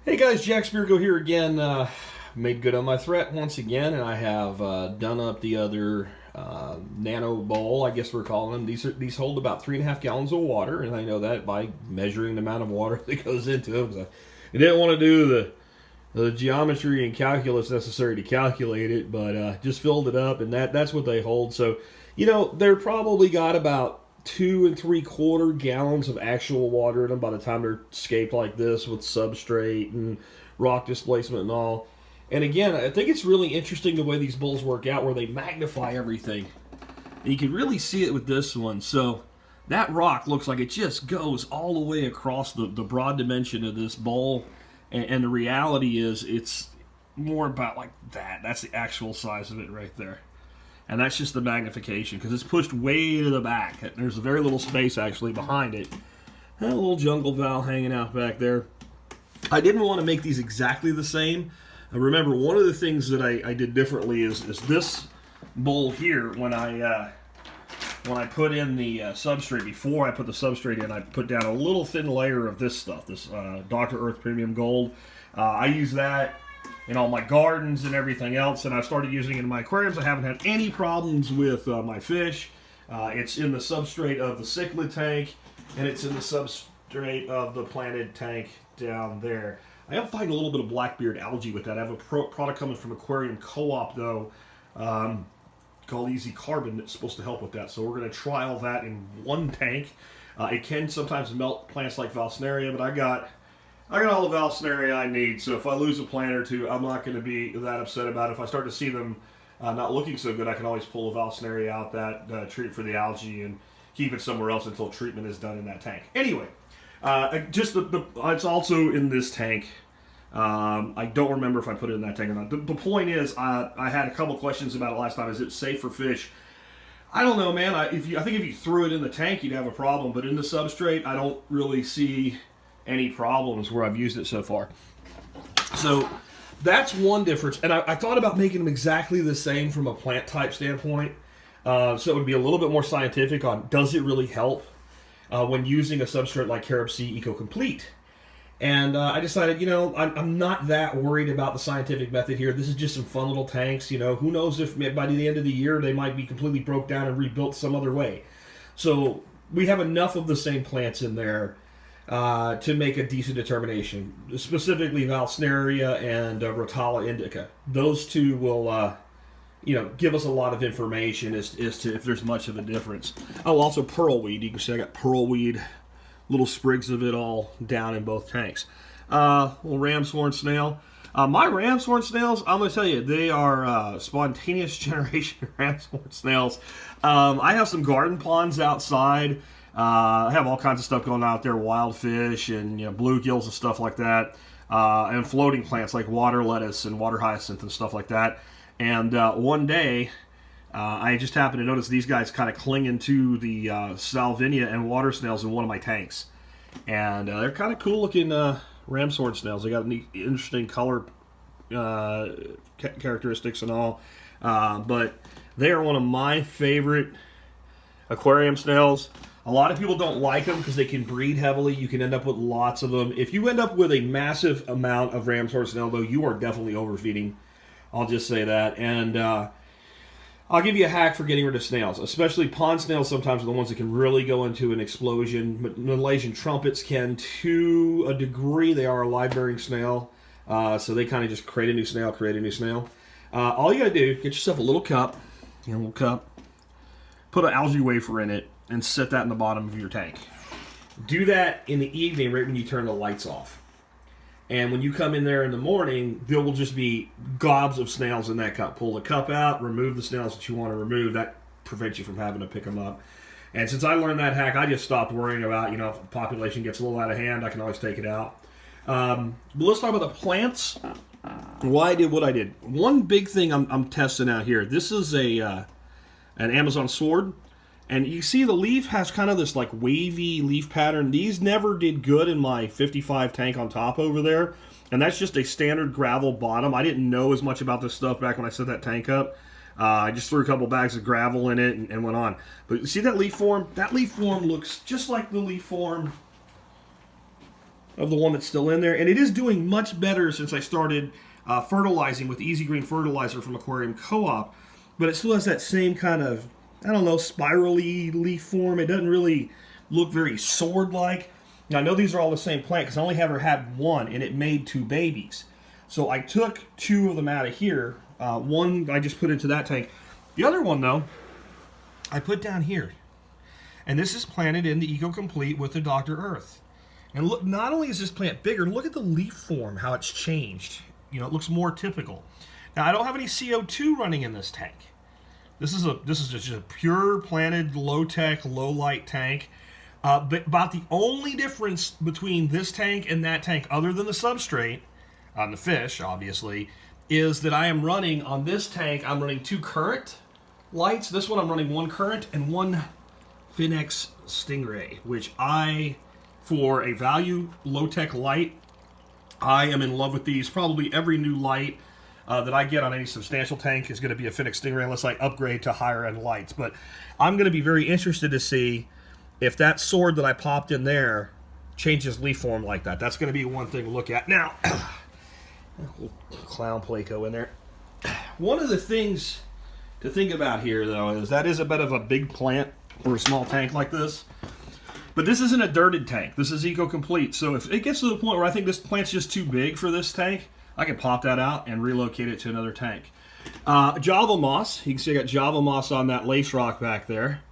Hey guys, Jack Spirko here again. Made good on my threat once again, and I have done up the other Nano bowl, I guess we're calling them. These hold about 3.5 gallons of water, and I know that by measuring the amount of water that goes into them. 'Cause I didn't want to do the geometry and calculus necessary to calculate it, but just filled it up, and that's what they hold. So, they're probably got about 2 3/4 gallons of actual water in them by the time they're scaped like this with substrate and rock displacement and all. And again, I think it's really interesting the way these bowls work out where they magnify everything. And you can really see it with this one. So that rock looks like it just goes all the way across the broad dimension of this bowl. And the reality is it's more about like that. That's the actual size of it right there. And that's just the magnification because it's pushed way to the back. There's very little space actually behind it. And a little jungle valve hanging out back there. I didn't want to make these exactly the same. Remember, one of the things that I did differently is this bowl here. When I put in the substrate, before I put the substrate in, I put down a little thin layer of this stuff, this Dr. Earth Premium Gold. I use that in all my gardens and everything else, and I've started using it in my aquariums. I haven't had any problems with my fish. It's in the substrate of the cichlid tank, and it's in the substrate of the planted tank down there. I am finding a little bit of blackbeard algae with that. I have a product coming from Aquarium Co-op, though, called Easy Carbon that's supposed to help with that. So we're going to trial that in one tank. It can sometimes melt plants like Valsnaria, but I got all the Valsnaria I need, so if I lose a plant or two, I'm not going to be that upset about it. If I start to see them not looking so good, I can always pull a Valsnaria out that treat for the algae and keep it somewhere else until treatment is done in that tank. Anyway, it's also in this tank. I don't remember if I put it in that tank or not. The point is, I had a couple questions about it last time. Is it safe for fish? I don't know, man. I think if you threw it in the tank, you'd have a problem, but in the substrate, I don't really see any problems where I've used it so far. So that's one difference. And I thought about making them exactly the same from a plant type standpoint. So it would be a little bit more scientific on does it really help when using a substrate like Carob Sea Eco Complete. And I decided, I'm not that worried about the scientific method here. This is just some fun little tanks. Who knows if by the end of the year they might be completely broke down and rebuilt some other way. So we have enough of the same plants in there to make a decent determination, specifically Valsnaria and Rotala indica. Those two will, give us a lot of information as to if there's much of a difference. Oh, also pearlweed. You can see I got pearlweed, little sprigs of it all down in both tanks. Little ram's horn snail. My ram's horn snails, I'm going to tell you, they are spontaneous generation ram's horn snails. I have some garden ponds outside. I have all kinds of stuff going on out there, wild fish and bluegills and stuff like that, and floating plants like water lettuce and water hyacinth and stuff like that. And one day, I just happened to notice these guys kind of clinging to the salvinia and water snails in one of my tanks. And they're kind of cool looking ram's horn snails. They got neat, interesting color characteristics and all. But they are one of my favorite aquarium snails. A lot of people don't like them because they can breed heavily. You can end up with lots of them. If you end up with a massive amount of ram's horn snail, though, you are definitely overfeeding. I'll just say that. And I'll give you a hack for getting rid of snails, especially pond snails. Sometimes are the ones that can really go into an explosion. But Malaysian trumpets can to a degree. They are a live-bearing snail, so they kind of just create a new snail, all you got to do, get yourself a little cup, put an algae wafer in it, and set that in the bottom of your tank. Do that in the evening right when you turn the lights off. And when you come in there in the morning, there will just be gobs of snails in that cup. Pull the cup out, remove the snails that you want to remove. That prevents you from having to pick them up. And since I learned that hack, I just stopped worrying about, if the population gets a little out of hand, I can always take it out. But let's talk about the plants. Why I did what I did. One big thing I'm testing out here. This is an Amazon sword. And you see the leaf has kind of this like wavy leaf pattern. These never did good in my 55 tank on top over there. And that's just a standard gravel bottom. I didn't know as much about this stuff back when I set that tank up. I just threw a couple bags of gravel in it and went on. But you see that leaf form? That leaf form looks just like the leaf form of the one that's still in there. And it is doing much better since I started fertilizing with Easy Green fertilizer from Aquarium Co-op. But it still has that same kind of, I don't know, spirally leaf form. It doesn't really look very sword-like. Now, I know these are all the same plant because I only ever had one, and it made 2 babies. So I took 2 of them out of here. One I just put into that tank. The other one, though, I put down here. And this is planted in the Eco Complete with the Dr. Earth. And look, not only is this plant bigger, look at the leaf form, how it's changed. You know, it looks more typical. Now, I don't have any CO2 running in this tank. This is just a pure planted, low-tech, low-light tank. But about the only difference between this tank and that tank, other than the substrate, on the fish, obviously, is that I am running, on this tank, I'm running 2 current lights. This one I'm running 1 current and 1 Finex Stingray, which for a value low-tech light, I am in love with these. Probably every new light that I get on any substantial tank is going to be a Finex Stingray unless I upgrade to higher-end lights. But I'm going to be very interested to see if that sword that I popped in there changes leaf form like that. That's going to be one thing to look at. Now, clown Placo in there. One of the things to think about here, though, is that is a bit of a big plant for a small tank like this. But this isn't a dirted tank. This is Eco Complete. So if it gets to the point where I think this plant's just too big for this tank, I can pop that out and relocate it to another tank. Java moss. You can see I got Java moss on that lace rock back there.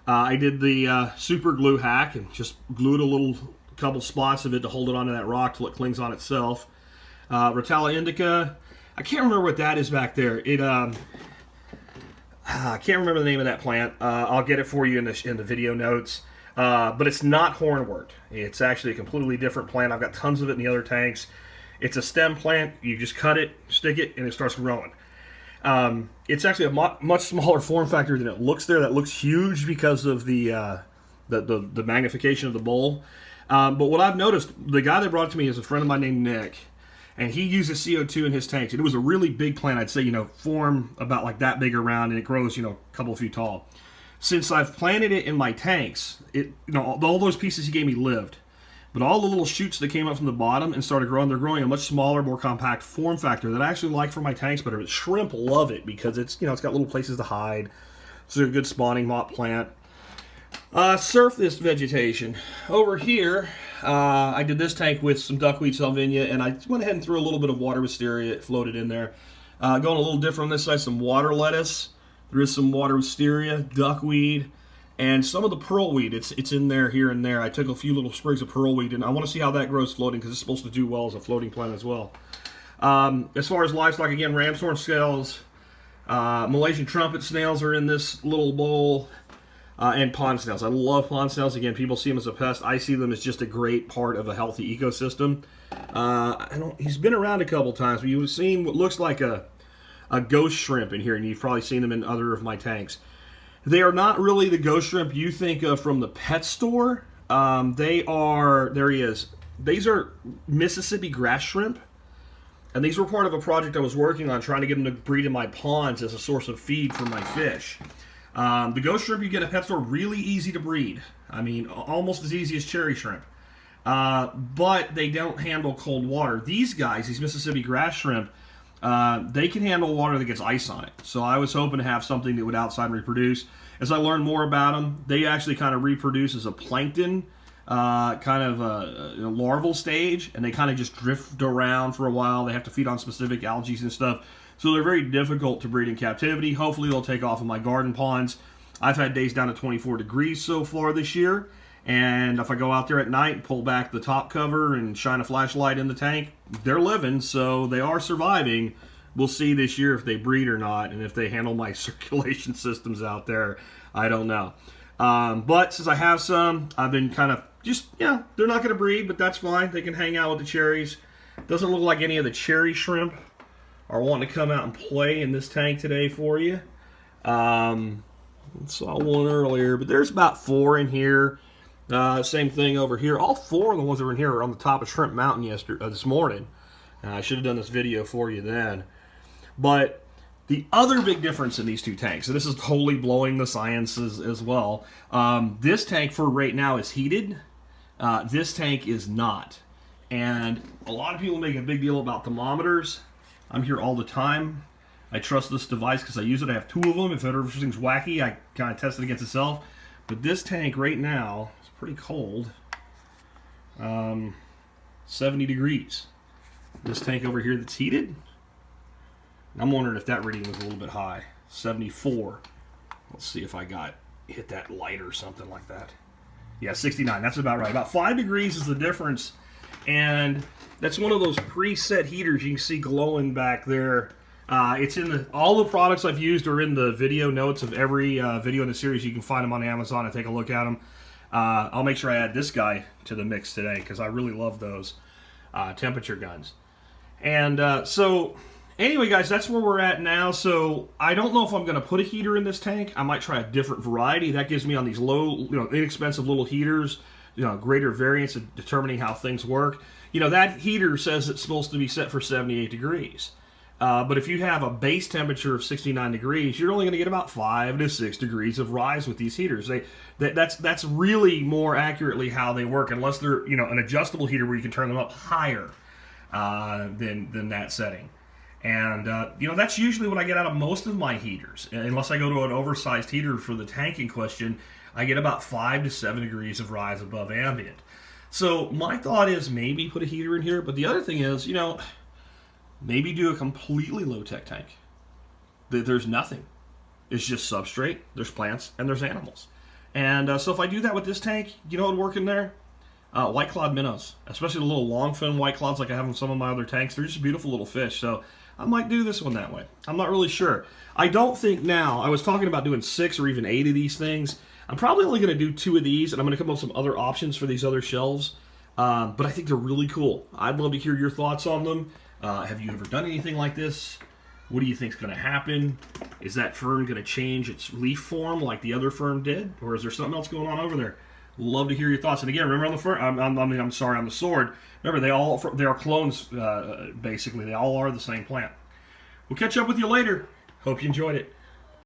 I did the super glue hack and just glued a couple spots of it to hold it onto that rock till it clings on itself. Rotala indica. I can't remember what that is back there. I can't remember the name of that plant. I'll get it for you in the video notes. But it's not hornwort. It's actually a completely different plant. I've got tons of it in the other tanks. It's a stem plant. You just cut it, stick it, and it starts growing. It's actually a much smaller form factor than it looks there. That looks huge because of the magnification of the bowl. But what I've noticed, the guy that brought it to me is a friend of mine named Nick. And he uses CO2 in his tanks. And it was a really big plant. I'd say, form about like that big around, and it grows, a couple of feet tall. Since I've planted it in my tanks, all those pieces he gave me lived. But all the little shoots that came up from the bottom and started growing, they're growing a much smaller, more compact form factor that I actually like for my tanks better. But shrimp love it because it's got little places to hide. It's a good spawning mop plant. Surface vegetation. Over here, I did this tank with some duckweed salvinia, and I went ahead and threw a little bit of water wisteria. It floated in there. Going a little different on this side, some water lettuce. There is some water wisteria, duckweed, and some of the pearlweed. It's in there here and there. I took a few little sprigs of pearlweed, and I want to see how that grows floating because it's supposed to do well as a floating plant as well. As far as livestock, again, ram's horn scales, Malaysian trumpet snails are in this little bowl. And pond snails. I love pond snails. Again, people see them as a pest. I see them as just a great part of a healthy ecosystem. He's been around a couple times, but you've seen what looks like a ghost shrimp in here, and you've probably seen them in other of my tanks. They are not really the ghost shrimp you think of from the pet store. There he is. These are Mississippi grass shrimp, and these were part of a project I was working on, trying to get them to breed in my ponds as a source of feed for my fish. The ghost shrimp you get at pet store, really easy to breed. I mean, almost as easy as cherry shrimp. But they don't handle cold water. These guys, these Mississippi grass shrimp, they can handle water that gets ice on it. So I was hoping to have something that would outside reproduce. As I learned more about them, they actually kind of reproduce as a plankton, kind of a larval stage, and they kind of just drift around for a while. They have to feed on specific algae and stuff. So they're very difficult to breed in captivity. Hopefully they'll take off in my garden ponds. I've had days down to 24 degrees so far this year. And if I go out there at night and pull back the top cover and shine a flashlight in the tank, they're living, so they are surviving. We'll see this year if they breed or not, and if they handle my circulation systems out there. I don't know. But since I have some, I've been kind of they're not going to breed, but that's fine. They can hang out with the cherries. Doesn't look like any of the cherry shrimp are wanting to come out and play in this tank today for you. Saw one earlier, but there's about 4 in here. Same thing over here. All 4 of the ones that were in here are on the top of Shrimp Mountain this morning. I should have done this video for you then. But the other big difference in these two tanks, and this is totally blowing the sciences as well, this tank for right now is heated. This tank is not. And a lot of people make a big deal about thermometers. I'm here all the time. I trust this device because I use it. I have 2 of them. If everything's wacky, I kind of test it against itself. But this tank right now is pretty cold. 70 degrees. This tank over here that's heated, I'm wondering if that reading was a little bit high. 74. Let's see if I hit that light or something like that. Yeah, 69. That's about right. About 5 degrees is the difference. And that's one of those preset heaters you can see glowing back there. It's in all the products I've used are in the video notes of every video in the series. You can find them on Amazon and take a look at them. I'll make sure I add this guy to the mix today because I really love those temperature guns. And so anyway, guys, that's where we're at now. So I don't know if I'm going to put a heater in this tank. I might try a different variety. That gives me on these low, inexpensive little heaters, greater variance of determining how things work. That heater says it's supposed to be set for 78 degrees. But if you have a base temperature of 69 degrees, you're only going to get about 5 to 6 degrees of rise with these heaters. That's really more accurately how they work, unless they're an adjustable heater where you can turn them up higher than that setting. And that's usually what I get out of most of my heaters. Unless I go to an oversized heater for the tank in question, I get about 5 to 7 degrees of rise above ambient. So my thought is maybe put a heater in here, but the other thing is, maybe do a completely low-tech tank. There's nothing. It's just substrate, there's plants, and there's animals. And so if I do that with this tank, what would work in there? White cloud minnows, especially the little long fin white clouds like I have in some of my other tanks. They're just beautiful little fish. So I might do this one that way. I'm not really sure. I don't think now, I was talking about doing 6 or even 8 of these things. I'm probably only going to do 2 of these, and I'm going to come up with some other options for these other shelves. But I think they're really cool. I'd love to hear your thoughts on them. Have you ever done anything like this? What do you think is going to happen? Is that fern going to change its leaf form like the other fern did? Or is there something else going on over there? Love to hear your thoughts. And again, remember on the fern, on the sword, remember they are clones, basically. They all are the same plant. We'll catch up with you later. Hope you enjoyed it.